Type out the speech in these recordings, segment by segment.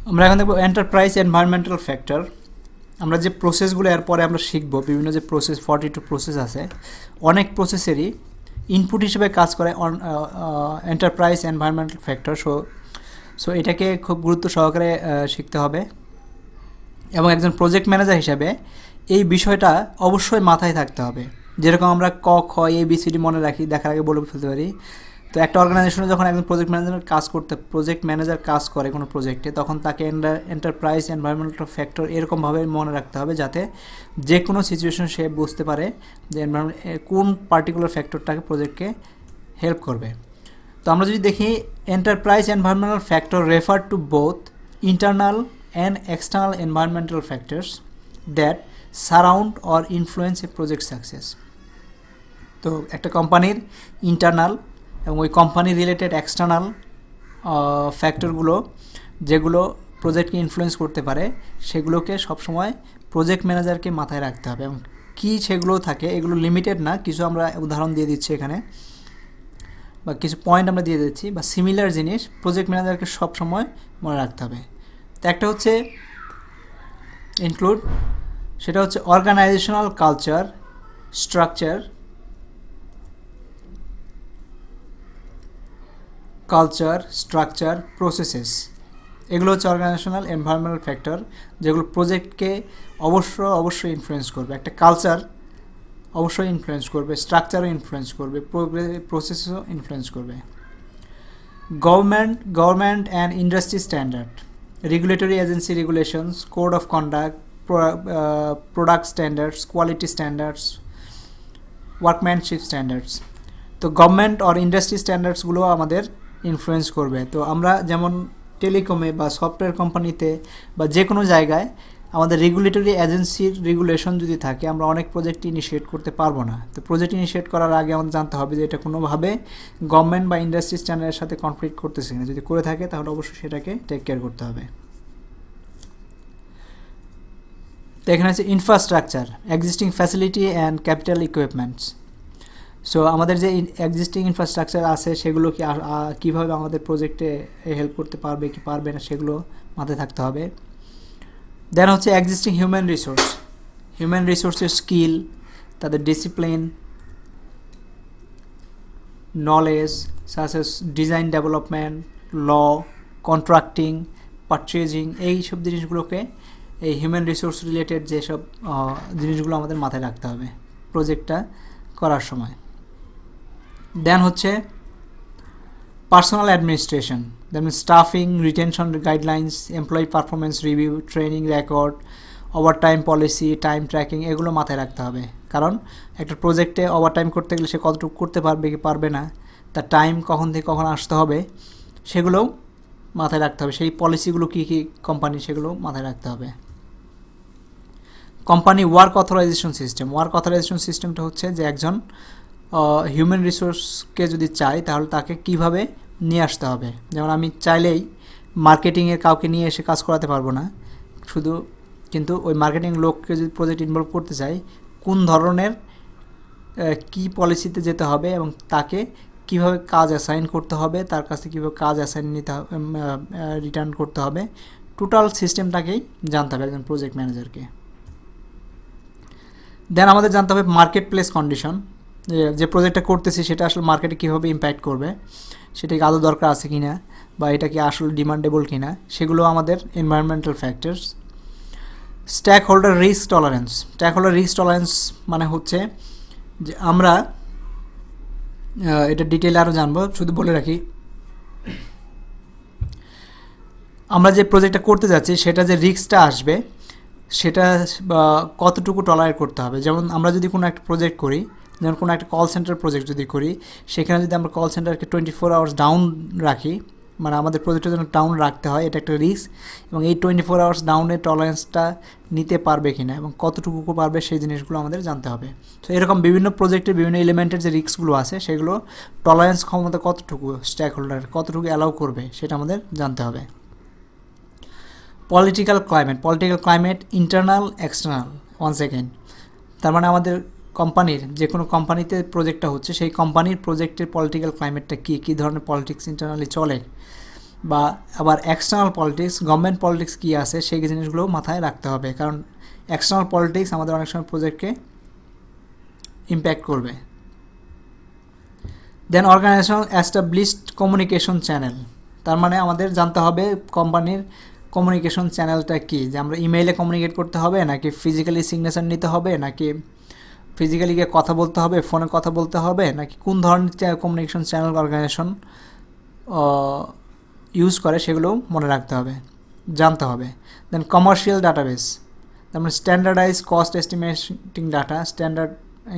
আমরা এখন দেখব এন্টারপ্রাইজ এনভায়রনমেন্টাল ফ্যাক্টর। আমরা যে প্রসেসগুলো এরপরে আমরা শিখব, বিভিন্ন যে প্রসেস 42 প্রসেস আছে, অনেক প্রসেসেরই ইনপুট হিসেবে কাজ করে এন্টারপ্রাইজ এনভায়রনমেন্টাল ফ্যাক্টর। সো এটাকে খুব গুরুত্ব সহকারে শিখতে হবে, এবং একজন প্রজেক্ট ম্যানেজার হিসাবে এই বিষয়টা অবশ্যই মাথায় থাকতে হবে। যেরকম আমরা ক খ ABCD মনে রাখি, দেখার আগে বলে ফেলতে পারি। তো একটা অর্গানাইজেশনে যখন একজন প্রজেক্ট ম্যানেজার কাজ করে কোনো প্রজেক্টে, তখন তাকে এন্টারপ্রাইজ এনভায়রনমেন্টাল ফ্যাক্টর এরকমভাবে মনে রাখতে হবে যাতে যে কোনো সিচুয়েশন সে বুঝতে পারে যে কোন পার্টিকুলার ফ্যাক্টরটাকে প্রজেক্টকে হেল্প করবে। তো আমরা যদি দেখি, enterprise environmental factor refer to both internal and external environmental factors that surround or influence a project success. তো একটা কোম্পানির ইন্টারনাল এবং ওই কোম্পানি রিলেটেড এক্সটার্নাল ফ্যাক্টরগুলো যেগুলো প্রজেক্টকে ইনফ্লুয়েন্স করতে পারে, সেগুলোকে সবসময় প্রজেক্ট ম্যানেজারকে মাথায় রাখতে হবে। এবং কী সেগুলো থাকে, এগুলো লিমিটেড না, কিছু আমরা উদাহরণ দিয়ে দিচ্ছি এখানে, বা কিছু পয়েন্ট আমরা দিয়ে দিচ্ছি, বা সিমিলার জিনিস প্রজেক্ট ম্যানেজারকে সবসময় মনে রাখতে হবে। তো একটা হচ্ছে ইনক্লুড, সেটা হচ্ছে অর্গানাইজেশনাল কালচার, স্ট্রাকচার, প্রসেসেস। এগুলো হচ্ছে অর্গানাইজেশনাল এনভায়রনমেন্টাল ফ্যাক্টর, যেগুলো প্রজেক্টকে অবশ্যই ইনফ্লুয়েন্স করবে। একটা কালচার অবশ্যই ইনফ্লুয়েন্স করবে, স্ট্রাকচারও ইনফ্লুয়েন্স করবে, প্রসেসও ইনফ্লুয়েন্স করবে। Government and industry standard, regulatory agency regulations, code of conduct, product standards, quality standards, workmanship standards. তো গভর্নমেন্ট আর ইন্ডাস্ট্রি স্ট্যান্ডার্ডসগুলো আমাদের ইনফ্লুয়েন্স করবে। তো আমরা যেমন টেলিকমে বা সফটওয়্যার কোম্পানিতে বা যে কোনো জায়গায় আমাদের রেগুলেটরি এজেন্সির রেগুলেশন যদি থাকে, আমরা অনেক প্রজেক্ট ইনিশিয়েট করতে পারবো না। তো প্রজেক্ট ইনিশিয়েট করার আগে আমাদের জানতে হবে যে এটা কোনোভাবে গভর্নমেন্ট বা ইন্ডাস্ট্রি স্ট্যান্ডার্ডের সাথে কনফ্লিক্ট করতেছে কিনা। যদি করে থাকে তাহলে অবশ্যই সেটাকে টেক কেয়ার করতে হবে। তো এখানে আছে infrastructure, existing facility and capital equipments. So আমাদের যে এক্সিস্টিং ইনফ্রাস্ট্রাকচার আছে, সেগুলো কীভাবে আমাদের প্রজেক্টে হেল্প করতে পারবে কি পারবে না, সেগুলো মাথায় থাকতে হবে। দেন হচ্ছে এক্সিস্টিং হিউম্যান রিসোর্সের স্কিল, তাদের discipline, knowledge, such as design development, law, contracting, purchasing, এইসব জিনিসগুলোকে, এই হিউম্যান রিসোর্স রিলেটেড যেসব জিনিসগুলো আমাদের মাথায় রাখতে হবে প্রজেক্টটা করার সময়। দেন হচ্ছে পার্সোনাল অ্যাডমিনিস্ট্রেশন, যেমন stuffing, retention guidelines, employee performance review, training record, overtime policy, time tracking, এগুলো মাথায় রাখতে হবে। কারণ একটা প্রজেক্টে ওভারটাইম করতে গেলে সে কতটুকু করতে পারবে কি পারবে না, তার টাইম কখন থেকে কখন আসতে হবে, সেগুলোও মাথায় রাখতে হবে। সেই পলিসিগুলো কী কী কোম্পানি, সেগুলো মাথায় রাখতে হবে। কোম্পানি ওয়ার্ক অথরাইজেশন সিস্টেমটা হচ্ছে যে একজন হিউম্যান রিসোর্সকে যদি চাই, তাহলে তাকে কিভাবে নিয়ে আসতে হবে। যেমন আমি চাইলেই মার্কেটিংয়ের কাউকে নিয়ে এসে কাজ করাতে পারবো না শুধু, কিন্তু ওই মার্কেটিং লোককে যদি প্রজেক্ট ইনভলভ করতে চাই, কোন ধরনের কি পলিসিতে যেতে হবে এবং তাকে কিভাবে কাজ অ্যাসাইন করতে হবে, তার কাছে কীভাবে কাজ অ্যাসাইন নিতে হবে, রিটার্ন করতে হবে, টোটাল সিস্টেমটাকেই জানতে হবে একজন প্রজেক্ট ম্যানেজারকে। দেন আমাদের জানতে হবে মার্কেট প্লেস কন্ডিশন, যে প্রজেক্টটা করতেছি সেটা আসলে মার্কেটে কীভাবে ইম্প্যাক্ট করবে, সেটা কি আদৌ দরকার আছে কিনা, বা এটা কি আসলে ডিমান্ডেবল কিনা, সেগুলো আমাদের environmental factors. Stack holder risk tolerance মানে হচ্ছে যে আমরা এটা ডিটেলে আরও জানবো, শুধু বলে রাখি, আমরা যে প্রজেক্টটা করতে যাচ্ছি সেটা যে রিস্কটা আসবে সেটা কতটুকু টলারেট করতে হবে। যেমন আমরা যদি কোনো একটা প্রজেক্ট করি, যেমন কোনো একটা কল সেন্টার প্রজেক্ট যদি করি, সেখানে যদি আমরা কল সেন্টারকে 24 আওয়ার্স ডাউন রাখি, মানে আমাদের প্রজেক্টের জন্য ডাউন রাখতে হয়, এটা একটা রিস্ক। এবং এই 24 আওয়ার্স ডাউনের টলারেন্সটা নিতে পারবে কিনা এবং কতটুকু পারবে, সেই জিনিসগুলো আমাদের জানতে হবে। তো এরকম বিভিন্ন প্রজেক্টের বিভিন্ন এলিমেন্টের যে রিস্কগুলো আছে, সেগুলো টলারেন্স ক্ষমতা কতটুকু, স্ট্যাক হোল্ডার কতটুকু অ্যালাউ করবে, সেটা আমাদের জানতে হবে। Political climate internal external, one second. তার মানে আমাদের কোম্পানির, যে কোনো কোম্পানিতে প্রজেক্টটা হচ্ছে, সেই কোম্পানির প্রজেক্টের পলিটিক্যাল ক্লাইমেটটা কী ধরনের পলিটিক্স ইন্টারনালি চলে, বা আবার এক্সটার্নাল পলিটিক্স, গভর্নমেন্ট পলিটিক্স কী আছে সেই জিনিসগুলো মাথায় রাখতে হবে, কারণ এক্সটার্নাল পলিটিক্স আমাদের অনেক সময় প্রজেক্টকে ইম্প্যাক্ট করবে। দেন অর্গানাইজেশনাল অ্যাস্টাবলিশড কমিউনিকেশন চ্যানেল, তার মানে আমাদের জানতে হবে কোম্পানির কমিউনিকেশন চ্যানেলটা কী, যে আমরা ইমেইলে কমিউনিকেট করতে হবে নাকি ফিজিক্যালি সিগনেচার নিতে হবে নাকি ফিজিক্যালি গিয়ে কথা বলতে হবে, ফোনে কথা বলতে হবে, নাকি কোন ধরনের কমিউনিকেশন চ্যানেল অর্গানাইজেশন ইউজ করে সেগুলো মনে রাখতে হবে, জানতে হবে। দেন কমার্শিয়াল ডাটাবেস, তার মানে standardise cost estimating data, standard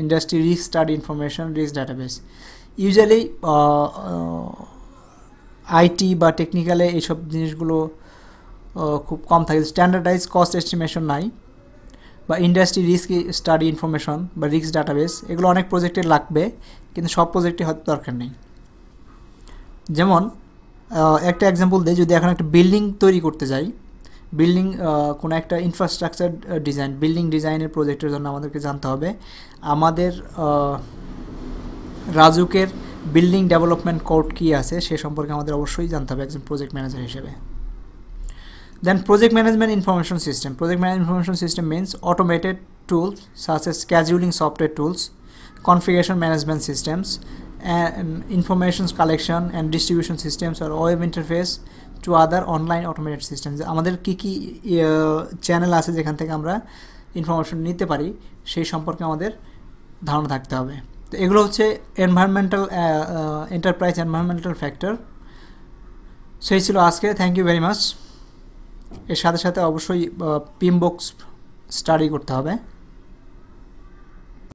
industry risk study information, risk database. Usually IT বা টেকনিক্যালে এইসব জিনিসগুলো খুব কম থাকে, স্ট্যান্ডার্ডাইজ কস্ট এস্টিমেশন নাই, বা ইন্ডাস্ট্রি রিস্ক স্টাডি ইনফরমেশন বা রিস্ক ডাটাবেস, এগুলো অনেক প্রজেক্টে লাগবে কিন্তু সব প্রজেক্টে হয়তো দরকার নেই। যেমন একটা এক্সাম্পল দিই, যদি এখন একটা বিল্ডিং তৈরি করতে যাই, বিল্ডিং কোনো একটা ইনফ্রাস্ট্রাকচার ডিজাইন, বিল্ডিং ডিজাইনের প্রজেক্টের জন্য আমাদেরকে জানতে হবে আমাদের রাজুকের বিল্ডিং ডেভেলপমেন্ট কোড কী আছে সে সম্পর্কে আমাদের অবশ্যই জানতে হবে একজন প্রজেক্ট ম্যানেজার হিসেবে। Then project management information system. Project management information system means automated tools such as scheduling software tools, configuration management systems, and information collection and distribution systems or web interface to other online automated systems. আমাদের কি কি channel আছে যেখান থেকে আমরা information নিতে পারি সেই সম্পর্কে আমাদের ধারণা থাকতে হবে। তো এগুলো হচ্ছে এনভায়রনমেন্টাল এন্টারপ্রাইজ এনভায়রনমেন্টাল ফ্যাক্টর। সেই ছিল আজকে, থ্যাংক ইউ ভেরি মাচ। এর সাথে সাথে অবশ্যই পিমবক্স স্টাডি করতে হবে।